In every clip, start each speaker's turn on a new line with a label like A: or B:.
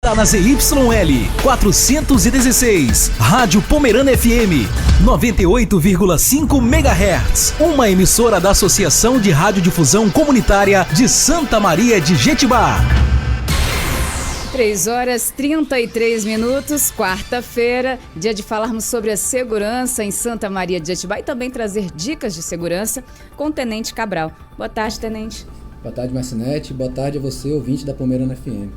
A: Está na ZYL 416, Rádio Pomerana FM, 98,5 MHz. Uma emissora da Associação de Radiodifusão Comunitária de Santa Maria de Jetibá.
B: 3h33, quarta-feira, dia de falarmos sobre a segurança em Santa Maria de Jetibá e também trazer dicas de segurança com o Tenente Cabral. Boa tarde, Tenente.
C: Boa tarde, Marcinete. Boa tarde a você, ouvinte da Pomerana FM.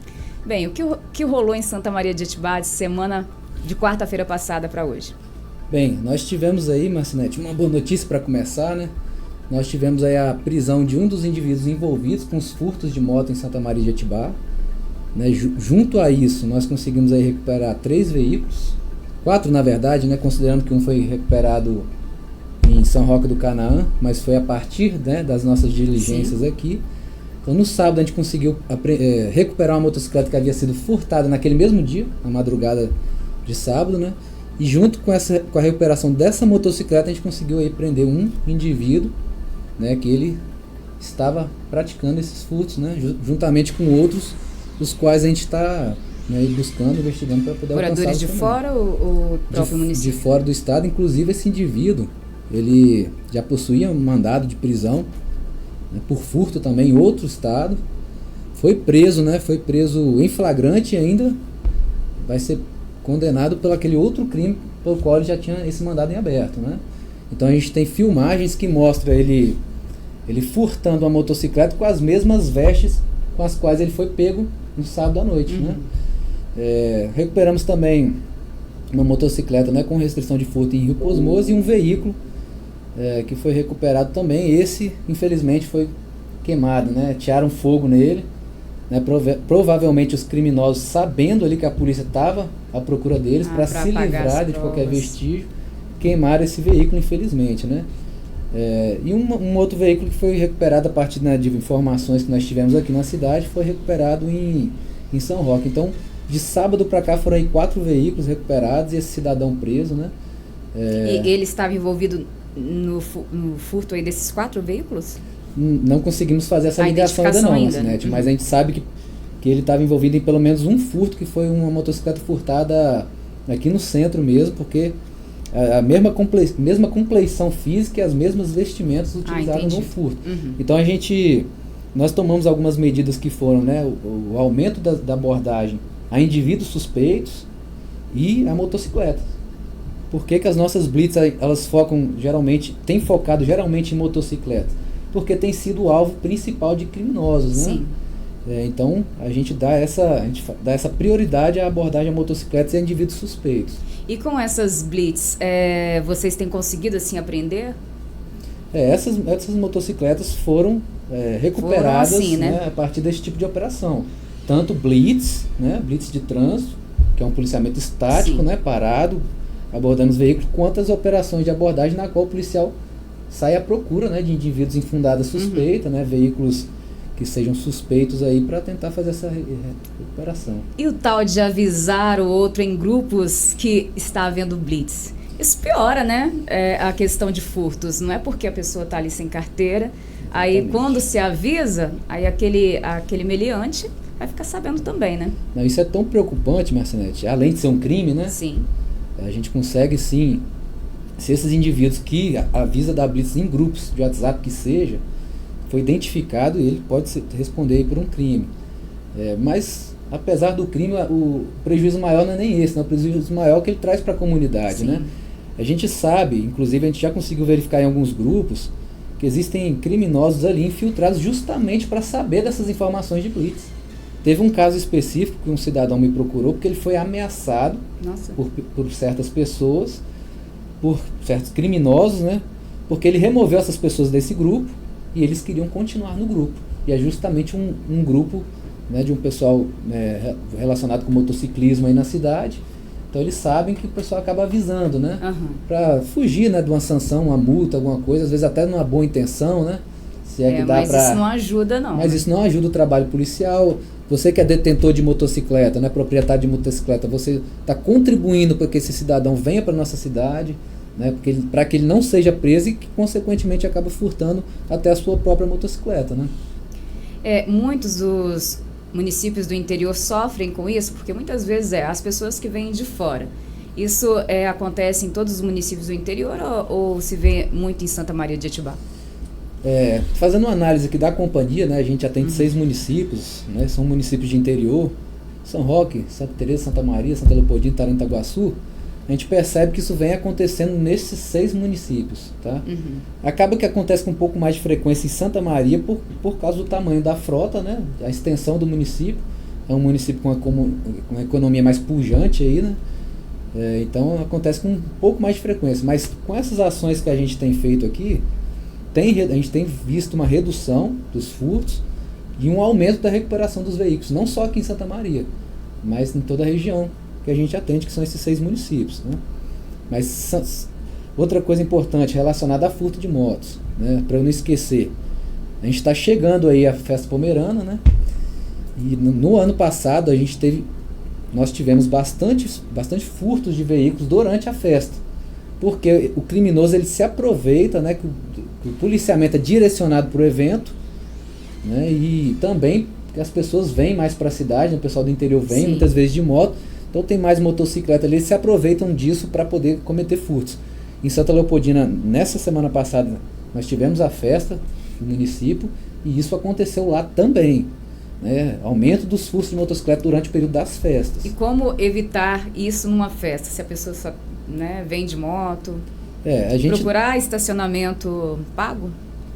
B: Bem, o que rolou em Santa Maria de Jetibá de semana de quarta-feira passada para hoje?
C: Bem, nós tivemos aí, Marcinete, uma boa notícia para começar, né? Nós tivemos aí a prisão de um dos indivíduos envolvidos com os furtos de moto em Santa Maria de Jetibá. Né? Junto a isso, nós conseguimos aí recuperar 3 veículos, 4 na verdade, né? Considerando que um foi recuperado em São Roque do Canaã, mas foi a partir, né, das nossas diligências aqui. Então no sábado a gente conseguiu recuperar uma motocicleta que havia sido furtada naquele mesmo dia, na madrugada de sábado, né? E junto com a recuperação dessa motocicleta a gente conseguiu aí prender um indivíduo, né, que ele estava praticando esses furtos, né, juntamente com outros, os quais a gente está, né, buscando, investigando para poder alcançá-los.
B: Moradores de fora ou próprio município?
C: De fora do estado. Inclusive esse indivíduo, ele já possuía um mandado de prisão, né, por furto também em outro estado. Foi preso, né, foi preso em flagrante e ainda vai ser condenado pelo aquele outro crime pelo qual ele já tinha esse mandado em aberto, né? Então a gente tem filmagens que mostram ele furtando uma motocicleta com as mesmas vestes com as quais ele foi pego no sábado à noite, né? Recuperamos também uma motocicleta, né, com restrição de furto em Rio Cosmoso e um veículo que foi recuperado também. Esse, infelizmente, foi queimado, né? Tiraram fogo nele, né? Provavelmente os criminosos, sabendo ali que a polícia estava à procura deles, para se livrar de qualquer vestígio, queimaram esse veículo, infelizmente, né? E um outro veículo que foi recuperado a partir, né, de informações que nós tivemos aqui na cidade, foi recuperado em São Roque. Então, de sábado para cá foram aí 4 veículos recuperados e esse cidadão preso, né?
B: E ele estava envolvido no furto aí desses 4 veículos?
C: Não conseguimos fazer essa ligação ainda não, Marcinete, mas a gente sabe que ele estava envolvido em pelo menos um furto, que foi uma motocicleta furtada aqui no centro mesmo, porque a mesma compleição física e as mesmas vestimentas utilizadas no furto. Então nós tomamos algumas medidas que foram, né, o aumento da abordagem a indivíduos suspeitos e a motocicleta. Por que as nossas blitz elas têm focado geralmente em motocicleta? Porque tem sido o alvo principal de criminosos, né? Sim. Então a gente dá essa prioridade à abordagem a motocicletas e a indivíduos suspeitos.
B: E com essas blitz, vocês têm conseguido assim apreender?
C: Essas motocicletas foram recuperadas,
B: assim,
C: né, a partir desse tipo de operação. Tanto blitz, né, blitz de trânsito, que é um policiamento estático, né, parado, abordando os veículos, quanto as operações de abordagem na qual o policial sai à procura, né, de indivíduos em fundada suspeita, né, veículos que sejam suspeitos aí para tentar fazer essa recuperação.
B: E o tal de avisar o outro em grupos que está havendo blitz? Isso piora, né, a questão de furtos. Não é porque a pessoa está ali sem carteira, aí quando se avisa, aí aquele meliante vai ficar sabendo também, né?
C: Não, isso é tão preocupante, Marcinete, além de ser um crime, né?
B: Sim.
C: A gente consegue sim, se esses indivíduos que avisa da blitz em grupos de WhatsApp que seja, foi identificado, ele pode responder por um crime. Mas, apesar do crime, o prejuízo maior não é nem esse, né? O prejuízo maior é o que ele traz para a comunidade, né? A gente sabe, inclusive a gente já conseguiu verificar em alguns grupos, que existem criminosos ali infiltrados justamente para saber dessas informações de blitz. Teve um caso específico que um cidadão me procurou porque ele foi ameaçado por certas pessoas, por certos criminosos, né? Porque ele removeu essas pessoas desse grupo e eles queriam continuar no grupo. E é justamente um grupo, né, de um pessoal, né, relacionado com motociclismo aí na cidade. Então eles sabem que o pessoal acaba avisando, né? Para fugir, né, de uma sanção, uma multa, alguma coisa, às vezes até numa boa intenção, né? Se é que dá
B: mas isso não ajuda, não.
C: Mas isso não ajuda o trabalho policial. Você que é detentor de motocicleta, né, proprietário de motocicleta, você está contribuindo para que esse cidadão venha para a nossa cidade, né, para que ele não seja preso e que, consequentemente, acaba furtando até a sua própria motocicleta, né?
B: Muitos municípios do interior sofrem com isso? Porque muitas vezes as pessoas que vêm de fora. Isso acontece em todos os municípios do interior ou se vê muito em Santa Maria de Jetibá?
C: Fazendo uma análise aqui da companhia, né, a gente atende 6 municípios, né, são municípios de interior, São Roque, Santa Teresa, Santa Maria, Santa Leopoldina, Tarantaguaçu. A gente percebe que isso vem acontecendo nesses 6 municípios. Tá? Acaba que acontece com um pouco mais de frequência em Santa Maria por causa do tamanho da frota, né, a extensão do município. É um município com uma economia mais pujante aí, né? Então acontece com um pouco mais de frequência. Mas com essas ações que a gente tem feito aqui, a gente tem visto uma redução dos furtos e um aumento da recuperação dos veículos, não só aqui em Santa Maria, mas em toda a região que a gente atende, que são esses 6 municípios. Né? Mas outra coisa importante relacionada a furto de motos, né? Para eu não esquecer, a gente está chegando aí a Festa Pomerana, né? E no ano passado nós tivemos bastante furtos de veículos durante a festa, porque o criminoso ele se aproveita, né, que o policiamento é direcionado para o evento, né, e também que as pessoas vêm mais para a cidade, né, o pessoal do interior vem muitas vezes de moto, então tem mais motocicleta ali, eles se aproveitam disso para poder cometer furtos. Em Santa Leopoldina, nessa semana passada, nós tivemos a festa no município e isso aconteceu lá também. Aumento dos furtos de motocicleta durante o período das festas.
B: E como evitar isso numa festa, se a pessoa só, vem de moto? Procurar estacionamento pago?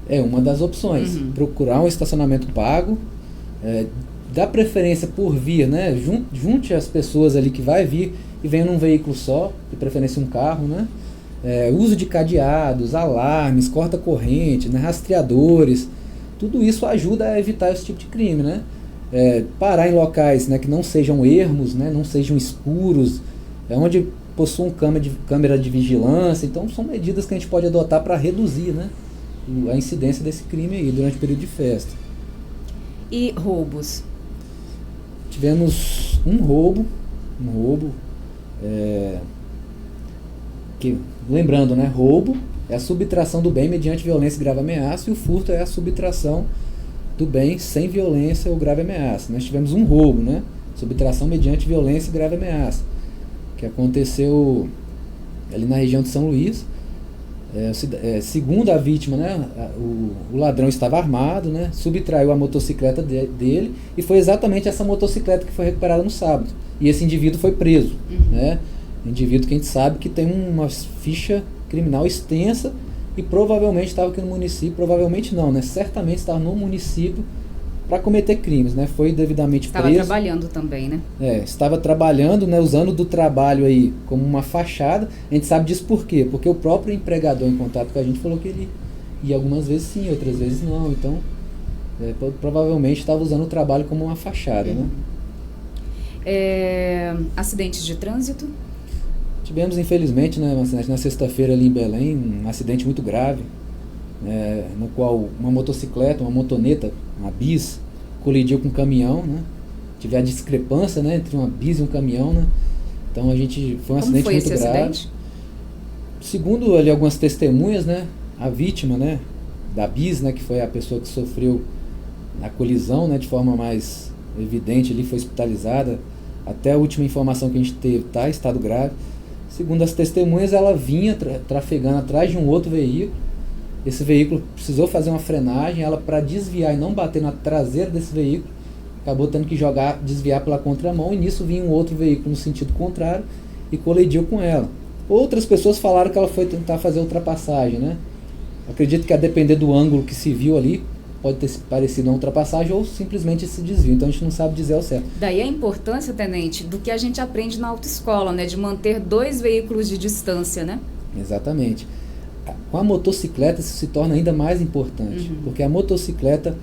C: É uma das opções. Procurar um estacionamento pago, dá preferência por vir, né? Junte as pessoas ali que vai vir e venha num veículo só, de preferência um carro, né? Uso de cadeados, alarmes, corta-corrente, né? Rastreadores. Tudo isso ajuda a evitar esse tipo de crime, né? Parar em locais, né, que não sejam ermos, né, não sejam escuros, onde possuam câmera de vigilância. Então são medidas que a gente pode adotar para reduzir, né, a incidência desse crime aí durante o período de festa.
B: E roubos?
C: Tivemos um roubo, que, lembrando, né, roubo é a subtração do bem mediante violência e grave ameaça, e o furto é a subtração do bem sem violência ou grave ameaça. Nós tivemos um roubo, né? Subtração mediante violência e grave ameaça, que aconteceu ali na região de São Luís. Segundo a vítima, né, o ladrão estava armado, né, subtraiu a motocicleta dele, e foi exatamente essa motocicleta que foi recuperada no sábado. E esse indivíduo foi preso. Né? Indivíduo que a gente sabe que tem uma ficha criminal extensa e provavelmente estava aqui no município, provavelmente não, né? Certamente estava no município para cometer crimes, né? Foi devidamente preso.
B: Estava trabalhando também, né?
C: Estava trabalhando, né? Usando do trabalho aí como uma fachada. A gente sabe disso por quê? Porque o próprio empregador em contato com a gente falou que ele ia algumas vezes sim, outras vezes não. Então, provavelmente estava usando o trabalho como uma fachada, né?
B: Acidentes de trânsito?
C: Tivemos, infelizmente, né, na sexta-feira ali em Belém, um acidente muito grave, no qual uma motocicleta, uma motoneta, uma bis, colidiu com um caminhão, né? Tive a discrepância, né, entre uma bis e um caminhão, né? Então foi um acidente muito grave. Acidente? Segundo ali algumas testemunhas, né, a vítima, né, da bis, né, que foi a pessoa que sofreu a colisão, né, de forma mais evidente ali, foi hospitalizada. Até a última informação que a gente teve, tá, estado grave. Segundo as testemunhas, ela vinha trafegando atrás de um outro veículo. Esse veículo precisou fazer uma frenagem, ela, para desviar e não bater na traseira desse veículo, acabou tendo que desviar pela contramão, e nisso vinha um outro veículo no sentido contrário e colidiu com ela. Outras pessoas falaram que ela foi tentar fazer ultrapassagem, né? Acredito que, a depender do ângulo que se viu ali, pode ter parecido uma ultrapassagem ou simplesmente esse desvio. Então a gente não sabe dizer ao certo.
B: Daí a importância, tenente, do que a gente aprende na autoescola, né? De manter 2 veículos de distância, né?
C: Exatamente. Com a motocicleta isso se torna ainda mais importante, porque a motocicleta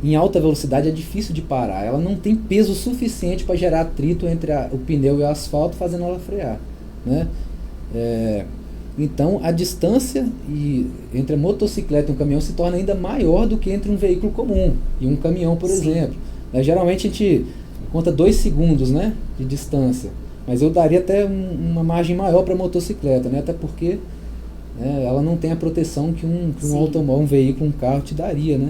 C: em alta velocidade é difícil de parar. Ela não tem peso suficiente para gerar atrito entre o pneu e o asfalto, fazendo ela frear, né? Então a distância entre a motocicleta e um caminhão se torna ainda maior do que entre um veículo comum e um caminhão, por exemplo. Geralmente a gente conta 2 segundos, né, de distância, mas eu daria até uma margem maior para a motocicleta, né, até porque ela não tem a proteção que um automóvel, um veículo, um carro te daria, né?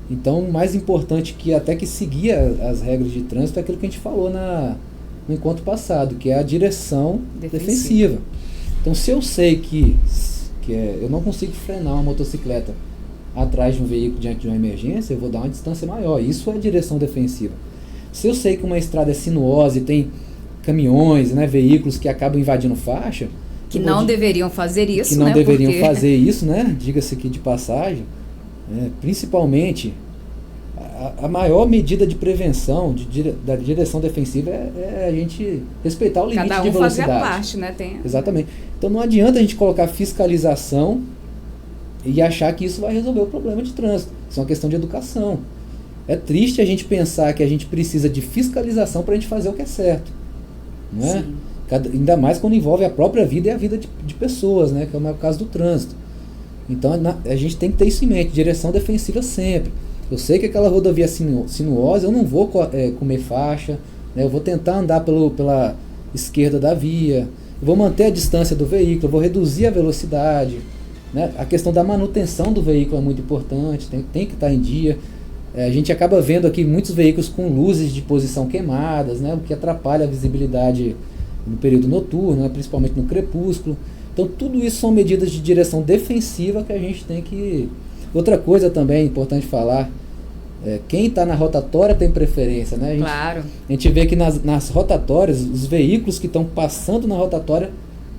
C: Então, mais importante que até que seguir as regras de trânsito é aquilo que a gente falou no encontro passado, que é a direção defensiva. Então, se eu sei eu não consigo frenar uma motocicleta atrás de um veículo diante de uma emergência, eu vou dar uma distância maior. Isso é direção defensiva. Se eu sei que uma estrada é sinuosa e tem caminhões, né, veículos que acabam invadindo faixa...
B: Que não deveriam fazer isso,
C: que não deveriam fazer isso, né? Diga-se aqui de passagem. Principalmente, a maior medida de prevenção da direção defensiva é a gente respeitar o limite de velocidade.
B: Cada um fazer a parte, né?
C: Exatamente. Então não adianta a gente colocar fiscalização e achar que isso vai resolver o problema de trânsito. Isso é uma questão de educação. É triste a gente pensar que a gente precisa de fiscalização para a gente fazer o que é certo. Não é?
B: Sim.
C: Ainda mais quando envolve a própria vida e a vida de pessoas, né? Que é o caso do trânsito. Então a gente tem que ter isso em mente, direção defensiva sempre. Eu sei que aquela rodovia sinuosa, eu não vou comer faixa, né? Eu vou tentar andar pela esquerda da via, eu vou manter a distância do veículo, eu vou reduzir a velocidade, né? A questão da manutenção do veículo é muito importante, tem que estar em dia. A gente acaba vendo aqui muitos veículos com luzes de posição queimadas, né? O que atrapalha a visibilidade no período noturno, né? Principalmente no crepúsculo. Então tudo isso são medidas de direção defensiva que a gente tem que... Outra coisa também importante falar, quem está na rotatória tem preferência, né?
B: Claro.
C: A gente vê que nas rotatórias, os veículos que estão passando na rotatória,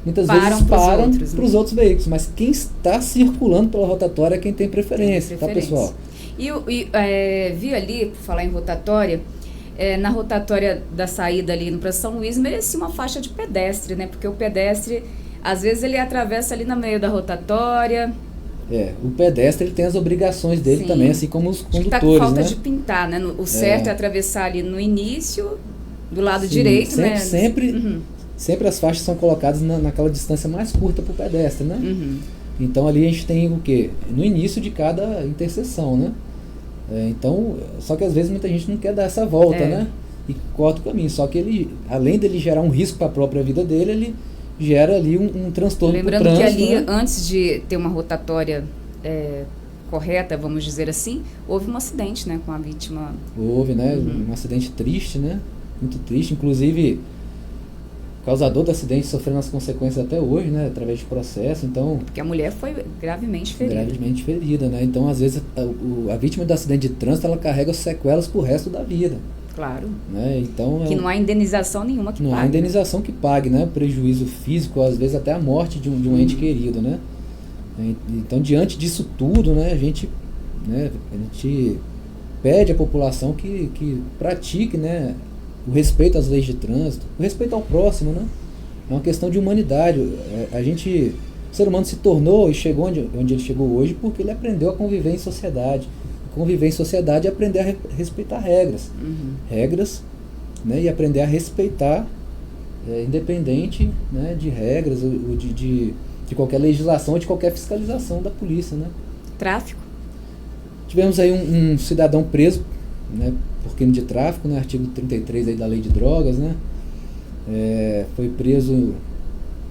C: muitas vezes param para os outros veículos, mas quem está circulando pela rotatória é quem tem preferência, tá, pessoal?
B: Vi ali, por falar em rotatória, na rotatória da saída ali no Praça São Luís, merecia uma faixa de pedestre, né? Porque o pedestre, às vezes, ele atravessa ali no meio da rotatória.
C: O pedestre ele tem as obrigações dele também, assim como os condutores,
B: tá com falta
C: né?
B: de pintar, né? O certo é atravessar ali no início, do lado direito, né?
C: Sempre as faixas são colocadas naquela distância mais curta para o pedestre, né? Então ali a gente tem o quê? No início de cada interseção, né? Então, só que às vezes muita gente não quer dar essa volta, né? E corta o caminho. Só que ele, além dele gerar um risco para a própria vida dele, ele gera ali um transtorno pro trânsito.
B: Lembrando que ali,
C: né?
B: antes de ter uma rotatória correta, vamos dizer assim, houve um acidente, né, com a vítima.
C: Houve, né? Um acidente triste, né? Muito triste. Inclusive, o causador do acidente sofrendo as consequências até hoje, né? Através de processo, então...
B: Porque a mulher foi gravemente ferida.
C: Gravemente ferida, né? Então, às vezes, a vítima do acidente de trânsito, ela carrega sequelas pro resto da vida.
B: Claro.
C: Né? Então,
B: que não há indenização nenhuma que pague.
C: Não há indenização que pague, né? Prejuízo físico, às vezes até a morte de um ente querido, né? Então, diante disso tudo, né? A gente pede à população que pratique, né? O respeito às leis de trânsito, o respeito ao próximo, né? É uma questão de humanidade. O ser humano se tornou e chegou onde ele chegou hoje porque ele aprendeu a conviver em sociedade. Conviver em sociedade é aprender a respeitar regras. Regras, né? E aprender a respeitar, independente, né, de regras ou de qualquer legislação ou de qualquer fiscalização da polícia, né?
B: Tráfico.
C: Tivemos aí um cidadão preso, né, por crime de tráfico, né, artigo 33 aí da lei de drogas, né? Foi preso,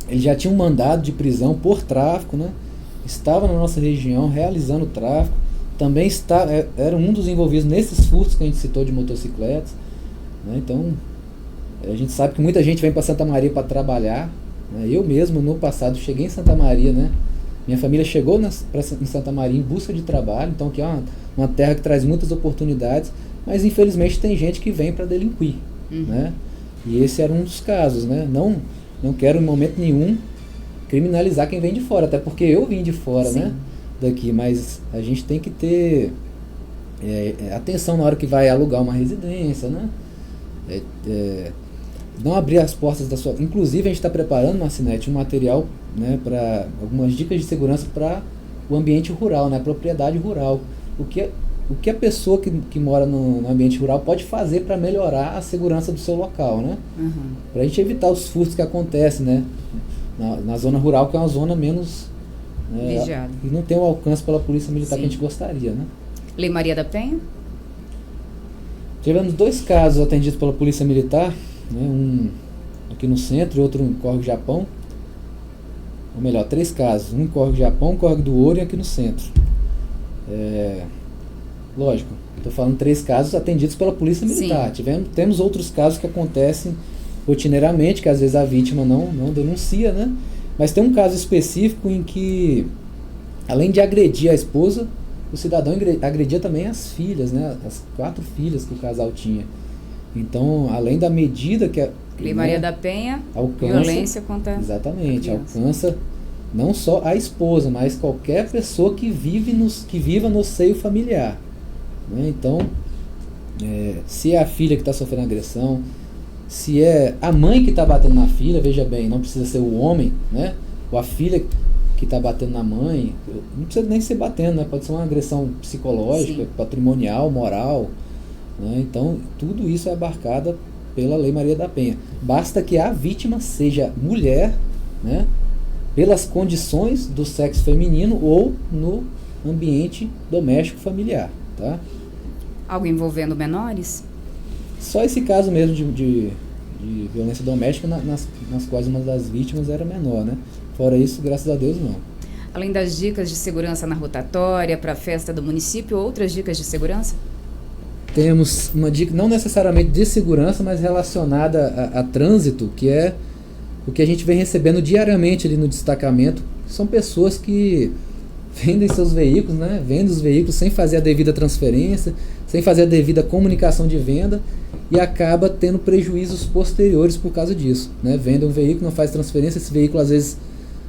C: ele já tinha um mandado de prisão por tráfico, né? Estava na nossa região realizando tráfico, também era um dos envolvidos nesses furtos que a gente citou de motocicletas, né? Então a gente sabe que muita gente vem para Santa Maria para trabalhar, né? Eu mesmo no passado cheguei em Santa Maria, né? Minha família chegou em Santa Maria em busca de trabalho, então aqui é uma terra que traz muitas oportunidades, mas infelizmente tem gente que vem para delinquir, né? E esse era um dos casos, né? Não quero em momento nenhum criminalizar quem vem de fora, até porque eu vim de fora, né? Daqui, mas a gente tem que ter atenção na hora que vai alugar uma residência, né? Não abrir as portas da sua... Inclusive a gente está preparando, Marcinete, um material, né, para algumas dicas de segurança para o ambiente rural, né, a propriedade rural. O que a pessoa que mora no ambiente rural pode fazer para melhorar a segurança do seu local, né? Para a gente evitar os furtos que acontecem, né? Na zona rural, que é uma zona menos...
B: vigiada.
C: E não tem o alcance pela polícia militar que a gente gostaria, né?
B: Lei Maria da Penha?
C: Tivemos 2 casos atendidos pela polícia militar, né? Um aqui no centro e outro em Córrego do Japão. Ou melhor, 3 casos. Um em Córrego do Japão, um em Córrego do Ouro e aqui no centro. lógico, estou falando 3 casos atendidos pela Polícia Militar. Temos outros casos que acontecem rotineiramente, que às vezes a vítima não denuncia, né? Mas tem um caso específico em que, além de agredir a esposa, o cidadão agredia também as filhas, né? As 4 filhas que o casal tinha. Então, além da medida que
B: Lei Maria da Penha,
C: alcança,
B: violência contra
C: exatamente,
B: a criança.
C: alcança não só a esposa, mas qualquer pessoa que viva no seio familiar, né? Então, se é a filha que está sofrendo agressão, se é a mãe que está batendo na filha, veja bem, não precisa ser o homem, né? Ou a filha que está batendo na mãe, não precisa nem ser batendo, né? Pode ser uma agressão psicológica,
B: Sim.
C: patrimonial, moral, né? Então, tudo isso é abarcado pela Lei Maria da Penha. Basta que a vítima seja mulher, né? Pelas condições do sexo feminino ou no ambiente doméstico familiar, tá?
B: Algo envolvendo menores?
C: Só esse caso mesmo de violência doméstica nas quais uma das vítimas era menor, né? Fora isso, graças a Deus, não.
B: Além das dicas de segurança na rotatória, para a festa do município, outras dicas de segurança?
C: Temos uma dica, não necessariamente de segurança, mas relacionada a trânsito, que é o que a gente vem recebendo diariamente ali no destacamento. São pessoas que vendem seus veículos, né? Vendem os veículos sem fazer a devida transferência, sem fazer a devida comunicação de venda e acaba tendo prejuízos posteriores por causa disso, né? Vende um veículo, não faz transferência, esse veículo às vezes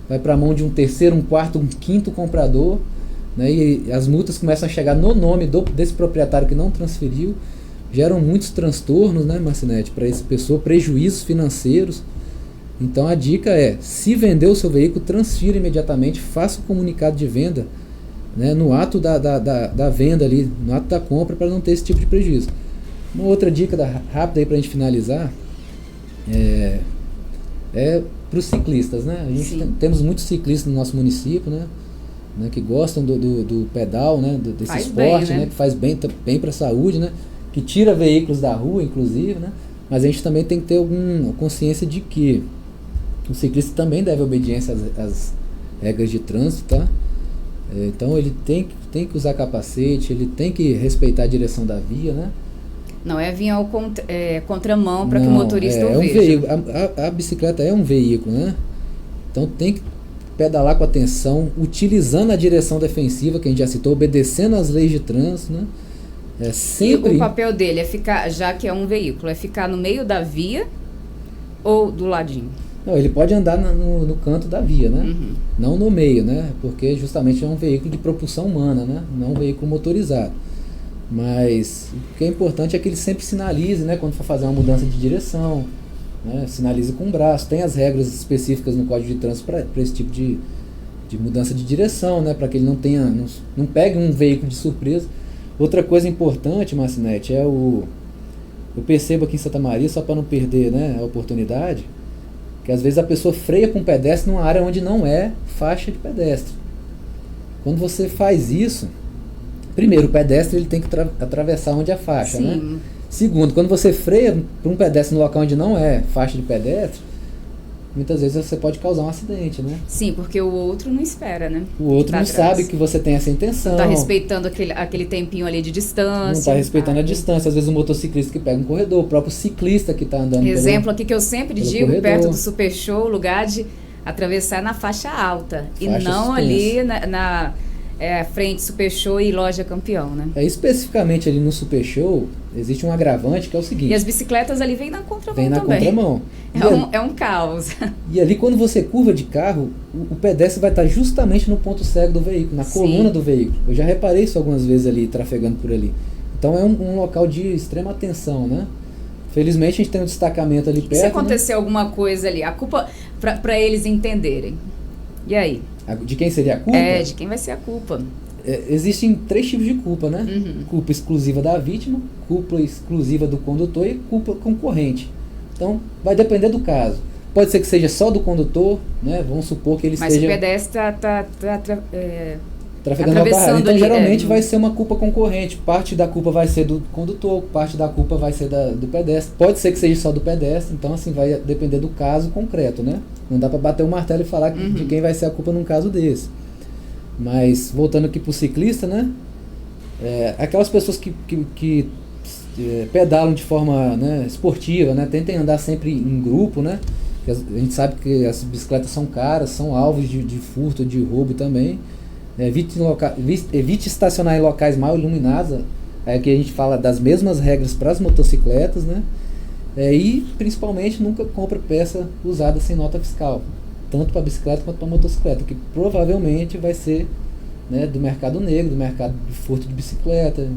C: vai para a mão de um terceiro, um quarto, um quinto comprador, né? E as multas começam a chegar no nome desse proprietário que não transferiu, geram muitos transtornos, né, Marcinete, para essa pessoa, prejuízos financeiros. Então a dica é, se vender o seu veículo, transfira imediatamente, faça o comunicado de venda, né, no ato da venda ali, no ato da compra, para não ter esse tipo de prejuízo. Uma outra dica rápida aí para a gente finalizar é para os ciclistas, né? A gente temos muitos ciclistas no nosso município, né, que gostam do pedal, né, desse
B: Faz
C: esporte,
B: bem, né?
C: Que faz bem para a saúde, né, que tira veículos da rua, inclusive, né? Mas a gente também tem que ter alguma consciência de que o ciclista também deve obediência às regras de trânsito, tá? Então ele tem que usar capacete, ele tem que respeitar a direção da via, né?
B: Não é vir ao contramão para que o motorista o
C: um
B: veja.
C: veículo. A bicicleta é um veículo, né? Então tem que pedalar com atenção, utilizando a direção defensiva, que a gente já citou, obedecendo às leis de trânsito, né? Sempre...
B: E o papel dele é ficar, já que é um veículo, é ficar no meio da via ou do ladinho?
C: Não, ele pode andar no canto da via, né?
B: Uhum.
C: Não no meio, né? Porque justamente é um veículo de propulsão humana, né? Não um veículo motorizado. Mas o que é importante é que ele sempre sinalize, né? Quando for fazer uma mudança de direção, né? Sinalize com o braço. Tem as regras específicas no Código de Trânsito para esse tipo de mudança de direção, né? Para que ele não pegue um veículo de surpresa. Outra coisa importante, Marcinete, eu percebo aqui em Santa Maria, só para não perder, né, a oportunidade, que às vezes a pessoa freia com o pedestre numa área onde não é faixa de pedestre. Quando você faz isso, primeiro, o pedestre ele tem que atravessar onde é faixa, né? Segundo, quando você freia para um pedestre no local onde não é faixa de pedestre, muitas vezes você pode causar um acidente, né?
B: Sim, porque o outro não espera, né?
C: O outro não sabe que você tem essa intenção.
B: Não está respeitando aquele tempinho ali de distância.
C: Não está respeitando a distância. Às vezes o motociclista que pega um corredor, o próprio ciclista que está andando
B: Exemplo aqui que eu sempre digo,
C: corredor.
B: perto do Super Show, lugar de atravessar na faixa alta.
C: Faixa
B: e não
C: suspensa.
B: ali na frente Super Show e Loja Campeão, né?
C: Especificamente ali no Super Show, existe um agravante que é o seguinte.
B: E as bicicletas ali vêm na contramão
C: vem na
B: também.
C: contramão.
B: É um caos.
C: E ali quando você curva de carro, o pedestre vai estar justamente no ponto cego do veículo, na
B: Sim.
C: coluna do veículo. Eu já reparei isso algumas vezes ali, trafegando por ali. Então é um local de extrema atenção, né? Felizmente a gente tem um destacamento ali perto.
B: Se acontecer alguma coisa ali, a culpa, para eles entenderem. E aí?
C: De quem seria a culpa?
B: De quem vai ser a culpa.
C: Existem 3 tipos de culpa, né?
B: Uhum.
C: Culpa exclusiva da vítima, culpa exclusiva do condutor e culpa concorrente. Então, vai depender do caso. Pode ser que seja só do condutor, né? Vamos supor que ele
B: Mas
C: esteja
B: o pedestre está
C: trafegando ao carro. Então,
B: ali,
C: geralmente vai ser uma culpa concorrente. Parte da culpa vai ser do condutor, parte da culpa vai ser do pedestre. Pode ser que seja só do pedestre, então assim vai depender do caso concreto, né? Não dá para bater o martelo e falar de quem vai ser a culpa num caso desse. Mas voltando aqui pro ciclista, né? Aquelas pessoas que pedalam de forma, né, esportiva, né, tentem andar sempre em grupo, né, a gente sabe que as bicicletas são caras, são alvos de furto, de roubo também. Evite estacionar em locais mal iluminados, que a gente fala das mesmas regras para as motocicletas, né, e principalmente nunca compre peça usada sem nota fiscal, tanto para bicicleta quanto para motocicleta, que provavelmente vai ser, né, do mercado negro, do mercado de furto de bicicleta,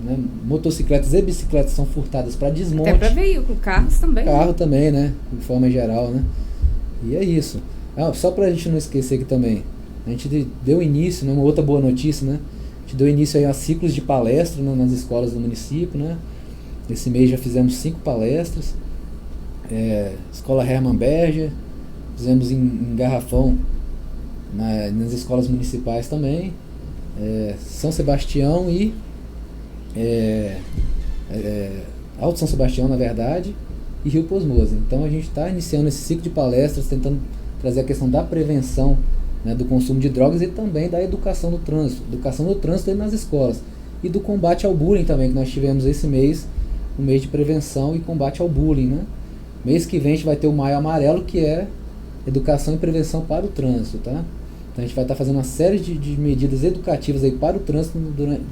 C: né? Motocicletas e bicicletas são furtadas para desmonte.
B: Até para veículo, carros também.
C: Carro também, né? De forma geral, né? E é isso. Só para a gente não esquecer aqui também, a gente deu início, né, uma outra boa notícia, né? A gente deu início aí a ciclos de palestra, né, nas escolas do município, né? Esse mês já fizemos 5 palestras. Escola Hermann Berger, fizemos em Garrafão, nas escolas municipais também, São Sebastião e Alto São Sebastião, na verdade, e Rio Posmoza. Então a gente está iniciando esse ciclo de palestras, tentando trazer a questão da prevenção, né, do consumo de drogas e também da educação do trânsito aí nas escolas, e do combate ao bullying também, que nós tivemos esse mês, um mês de prevenção e combate ao bullying, né? Mês que vem a gente vai ter o Maio Amarelo, que é educação e prevenção para o trânsito, tá? Então a gente vai estar fazendo uma série de medidas educativas aí para o trânsito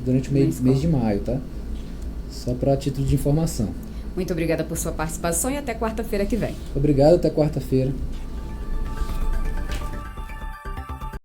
C: durante o mês de maio, tá? Só para título de informação.
B: Muito obrigada por sua participação e até quarta-feira que vem.
C: Obrigado, até quarta-feira.